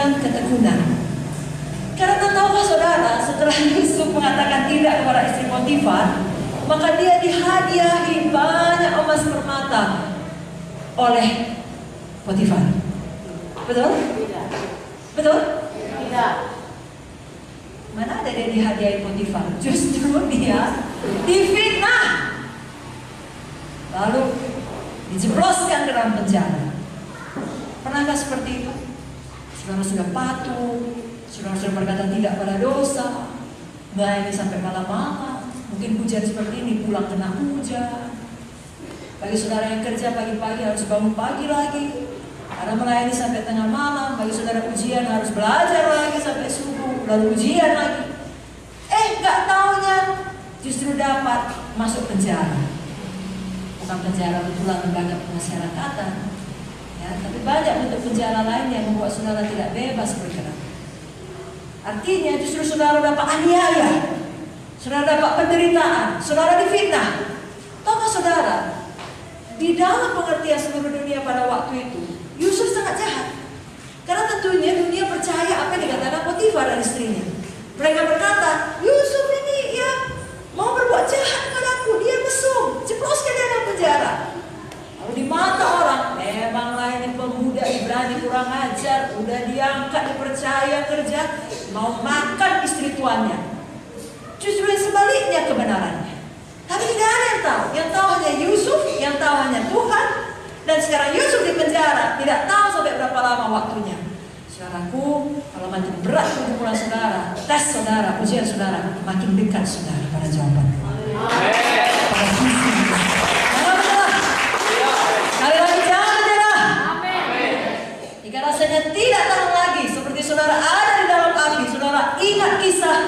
ujian ketekunan. Karena tahukah saudara, setelah Yusuf mengatakan tidak kepada istri Potifar, maka dia dihadiahi banyak emas permata oleh Potifar. Betul? Tidak. Betul? Tidak. Mana ada dia dihadiahi Potifar? Justru dia difitnah, lalu dijebloskan ke dalam penjara. Pernahkah seperti itu? Saudara sudah patuh, saudara sudah berkata tidak pada dosa, melayani sampai malam-malam. Mungkin hujan seperti ini, pulang kena hujan. Bagi saudara yang kerja pagi-pagi harus bangun pagi lagi, ada melayani sampai tengah malam. Bagi saudara ujian harus belajar lagi sampai subuh, lalu ujian lagi. Gak taunya justru dapat masuk penjara. Bukan penjara betulan lembaga pemasyarakatan, ya, tapi banyak bentuk penjara lain yang membuat saudara tidak bebas bergerak. Artinya justru saudara dapat aniaya, saudara dapat penderitaan, saudara difitnah. Tahukah saudara, di dalam pengertian seluruh dunia pada waktu itu, Yusuf sangat jahat. Karena tentunya dunia percaya apa yang dikatakan Potifar dan istrinya. Mereka berkata, Yusuf ini ya mau berbuat jahat kepadaku, dia mesum, jebloskan dia dalam penjara. Lalu di mata orang, memanglah ini pemuda Ibrani kurang ajar, udah diangkat, dipercaya kerja, mau makan istri tuannya. Justru yang sebaliknya kebenarannya. Tapi tidak ada yang tahu. Yang tahu hanya Yusuf, yang tahu hanya Tuhan. Dan sekarang Yusuf di penjara, tidak tahu sampai berapa lama waktunya. Saudaraku, kalau makin berat pergumulan saudara, tes saudara, ujian saudara, makin dekat saudara pada jawaban. Pada visi. Jangan menyerah. Sekali lagi jangan menyerah. Jika rasanya tidak tahan lagi, seperti saudara ada di dalam api, saudara ingat kisah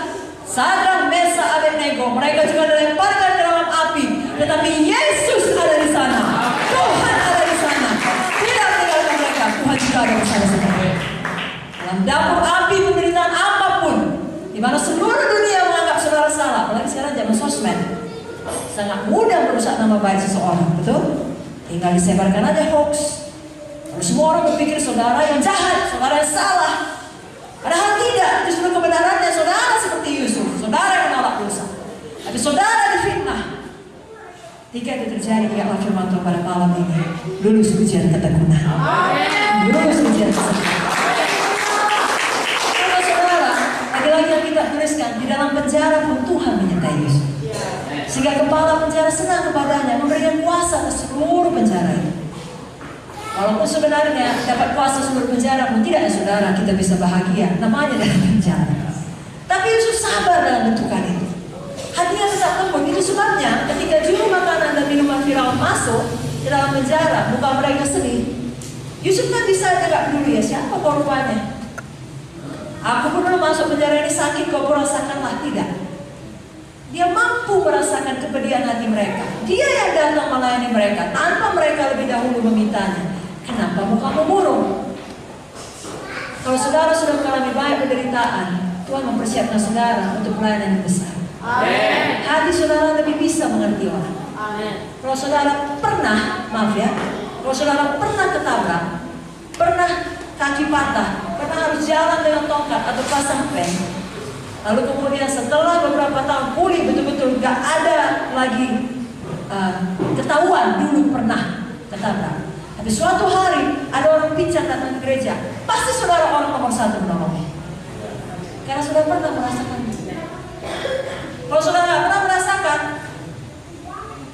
Sadrak, Mesak, Abednego. Mereka juga dilemparkan ke dalam api, tetapi Yesus ada di sana. Tuhan ada di sana. Tidak meninggalkan mereka. Tuhan juga ada bersama saudara. Dalam dapur api penderitaan apapun, di mana seluruh dunia menganggap saudara salah, apalagi sekarang zaman sosmed, sangat mudah merusak nama baik seseorang, betul? Tinggal disebarkan aja hoax. Lalu semua orang berpikir saudara yang jahat, saudara yang salah. Padahal tidak, justru kebenarannya saudara seperti Yusuf, saudara yang menolak dosa. Tapi saudara difitnah. Jika itu terjadi, ingatlah firman Tuhan pada malam ini, lulus ujian ketekunan. Lulus ujian ketekunan. Lagi-lagi yang kita tuliskan, di dalam penjara pun Tuhan menyertai Yusuf. Sehingga kepala penjara senang kepadanya, memberikan kuasa ke seluruh penjara itu. Walaupun sebenarnya dapat kuasa seluruh penjara pun tidak ya saudara, kita bisa bahagia, namanya dalam penjara. Tapi Yusuf sabar dalam bentukan itu. Hatinya tetap lembut. Itu sebabnya ketika juru makanan dan minuman Firaun masuk ke dalam penjara, muka mereka sedih. Yusuf kan bisa agak dulu ya, siapa korbannya? Aku pun dulu masuk penjara ini sakit, kau rasakanlah. Tidak. Dia mampu merasakan kepedihan hati mereka. Dia yang datang melayani mereka tanpa mereka lebih dahulu memintanya. Kenapa mukamu murung? Kalau saudara sudah mengalami banyak penderitaan, Tuhan mempersiapkan saudara untuk pelayanan yang besar. Amen. Hati saudara lebih bisa mengerti orang. Amen. Kalau saudara pernah, maaf ya, kalau saudara pernah ketabrak, pernah kaki patah, pernah harus jalan dengan tongkat atau pasang pen, lalu kemudian setelah beberapa tahun pulih betul-betul gak ada lagi ketahuan dulu pernah ketabrak. Tapi suatu hari ada orang pincang datang ke gereja, pasti saudara orang nomor satu menolongnya. Karena sudah pernah merasakan. Kalau saudara gak pernah merasakan,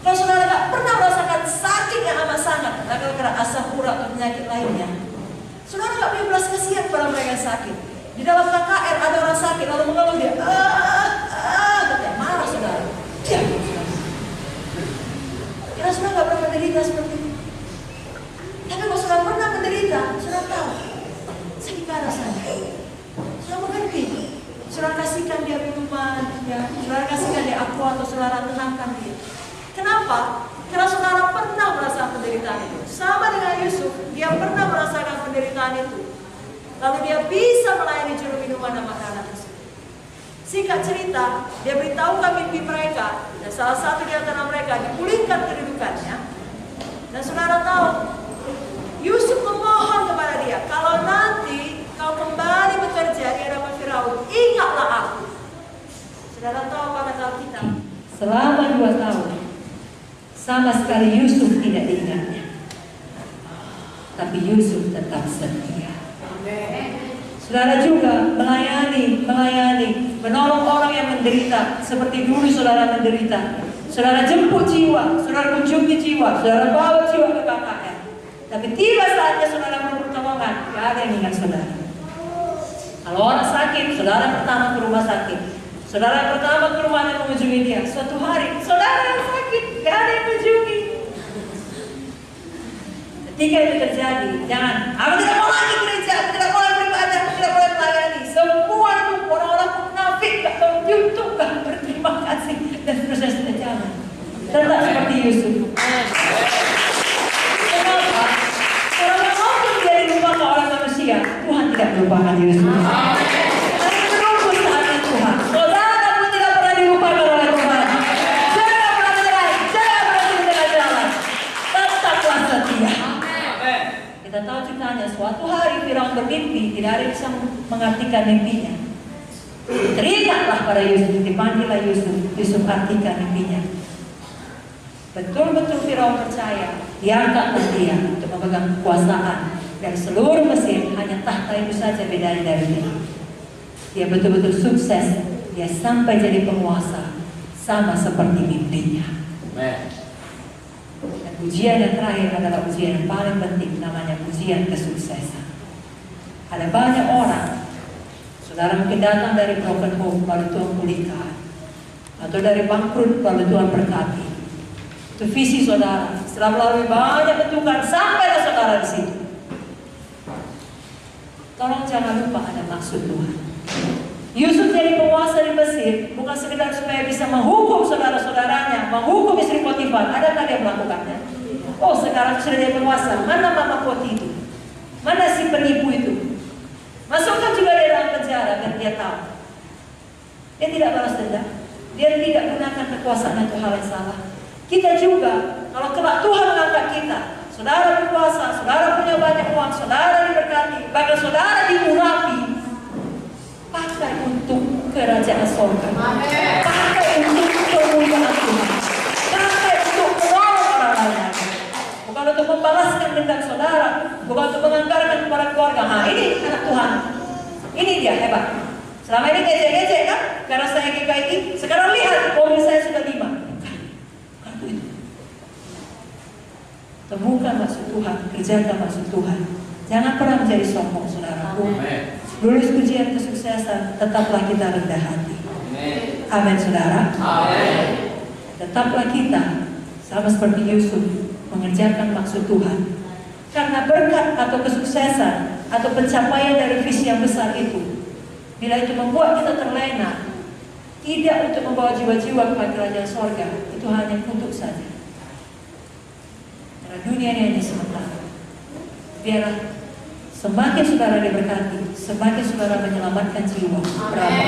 kalau saudara gak pernah merasakan sakit yang amat sangat, gara-gara asam urat atau penyakit lainnya, saudara gak punya belas kasihan pada mereka yang sakit. Di dalam KKR ada orang sakit lalu mengeluh dia, marah saudara. Diam saudara. Karena saudara gak pernah menderita seperti itu. Tapi kalau saudara pernah menderita, saudara tahu sakit rasanya. Saudara mengerti. Saudara kasihkan dia minuman, ya. Saudara kasihkan dia aqua atau saudara tenangkan dia. Kenapa? Karena saudara pernah merasakan penderitaan itu. Sama dengan Yusuf, dia pernah merasakan penderitaan itu. Lalu dia bisa melayani juru minuman dan makanan tersebut. Singkat cerita, dia beritahukan mimpi mereka, dan salah satu di antara mereka dipulihkan kedudukannya. Dan saudara tahu, Yusuf memohon kepada dia, kalau nanti kau kembali Saudara tahu pada Alkitab, selama 2 tahun sama sekali Yusuf tidak diingatnya, tapi Yusuf tetap setia. Saudara juga melayani, menolong orang yang menderita seperti dulu saudara menderita. Saudara jemput jiwa, saudara kunjungi jiwa, saudara bawa jiwa ke KKR. Tapi tiba saatnya saudara pertolongan, gak ada yang ingat saudara. Kalau orang sakit, saudara pertama ke rumah sakit. Saudara pertama ke rumahnya mengunjungi dia. Suatu hari, saudara yang sakit, gak ada yang mengunjungi. Ketika itu terjadi, jangan, aku tidak mau lagi gereja, aku tidak mau lagi beribadah, aku tidak mau lagi melayani. Semua itu orang-orang munafik, gak tahu YouTube, gak berterima kasih, dan proses jangan. Tetap seperti Yusuf. Kenapa? Orang yang mau dia dilupakan oleh manusia, Tuhan tidak melupakan Yusuf. Tapi menunggu saatnya Tuhan. Saudara pun tidak pernah dilupakan oleh Tuhan. Jangan pernah menyerah, jangan pernah tinggal jalan. Tetaplah setia. Kita tahu ceritanya, suatu hari Firaun bermimpi, tidak ada yang bisa mengartikan mimpinya. Teringatlah pada Yusuf, dipanggillah Yusuf, Yusuf artikan mimpinya. Betul-betul Firaun percaya, diangkatlah dia untuk memegang kekuasaan dari seluruh Mesir, hanya tahta itu saja bedanya dari dia. Dia betul-betul sukses, dia sampai jadi penguasa, sama seperti mimpinya. Dan ujian yang terakhir adalah ujian yang paling penting, namanya ujian kesuksesan. Ada banyak orang, saudara mungkin datang dari broken home, lalu Tuhan pulihkan, atau dari bangkrut, lalu Tuhan berkati. Itu visi saudara. Setelah melalui banyak bentukan, sampailah saudara di situ. Tolong jangan lupa ada maksud Tuhan. Yusuf jadi penguasa di Mesir bukan sekedar supaya bisa menghukum saudara-saudaranya, menghukum istri Potifar. Adakah dia melakukannya? Oh, sekarang sudah jadi penguasa. Mana mama Poti itu? Mana si penipu itu? Masukkan juga dia dalam penjara dan dia tahu. Dia tidak balas dendam. Dia tidak gunakan kekuasaan untuk hal yang salah. Kita juga, kalau kelak Tuhan mengangkat kita, saudara berkuasa, saudara punya banyak uang, saudara diberkati, bahkan saudara diurapi, pakai untuk kerajaan surga, pakai untuk kemuliaan Tuhan, pakai untuk menolong orang lain, bukan untuk membalaskan dendam saudara, bukan untuk menganggarkan kepada keluarga. Nah, ini anak Tuhan, ini dia hebat. Selama ini ngecek-ngecek kan, karena saya GKI, sekarang lihat mobil saya sudah 5. Temukan maksud Tuhan, kerjakan maksud Tuhan. Jangan pernah menjadi sombong, saudaraku. Lulus ujian kesuksesan, tetaplah kita rendah hati. Amin, saudara. Amin. Tetaplah kita sama seperti Yusuf mengerjakan maksud Tuhan. Karena berkat atau kesuksesan atau pencapaian dari visi yang besar itu, bila itu membuat kita terlena, tidak untuk membawa jiwa-jiwa ke kerajaan sorga, itu hanya untuk saja. Karena dunia ini hanya sementara. Biarlah semakin saudara diberkati, semakin saudara menyelamatkan jiwa. Berapa?